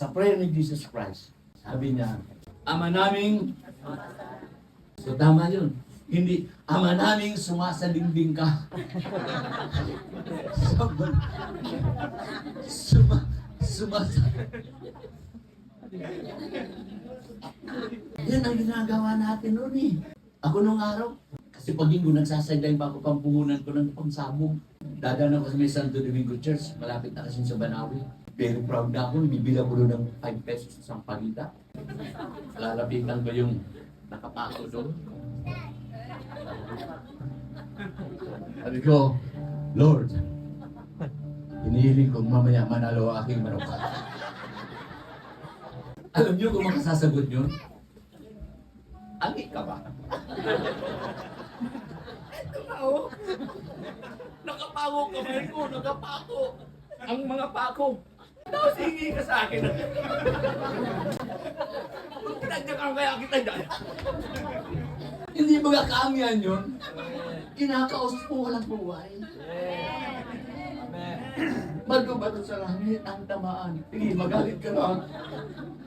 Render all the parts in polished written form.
sa prayer ni Jesus Christ, sabi niya, Ama naming, so tama yun. Hindi, Ama naming sumasalinding ka. Yan ang ginagawa natin noon eh. Ako nung araw, kasi pag linggo nagsasideline pa ako pampuhunan ko ng pangsabong. Dadaan ako sa may Santo Domingo Church, malapit na kasi sa Banawi. Very proud na ako, bibila ko doon ng 5 pesos sa pagita. Lalapitan ko yung nakapako doon. Sabi ko, Lord, hinihiling kong mamaya manalo ang aking manukat. Alam niyo kung makasasagot yun? Angit ka ba? Ito na oh. Nakapako kamay ko, nakapako. Ang mga pako. Tapos hingi ka sa akin. Pinadya ka kaya kita dyan. Hindi mga kaangyan yun. Kinakaos po walang buhay. Magbabato sa langit ang tamaan. Hindi magalit ka lang.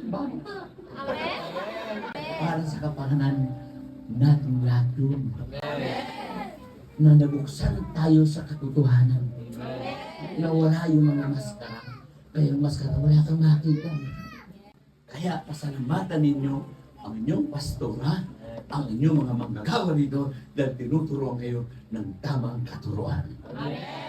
Bakit pa? Para sa kapanganan natin lahat yun. Na nabuksan tayo sa katotohanan. Na wala yung mga maskara. Kaya yung maskara wala kang makita. Kaya pasalamatan ninyo ang inyong pastora, ang inyong mga manggagawa dito dahil tinuturuan kayo ng tamang katuruan. Amen.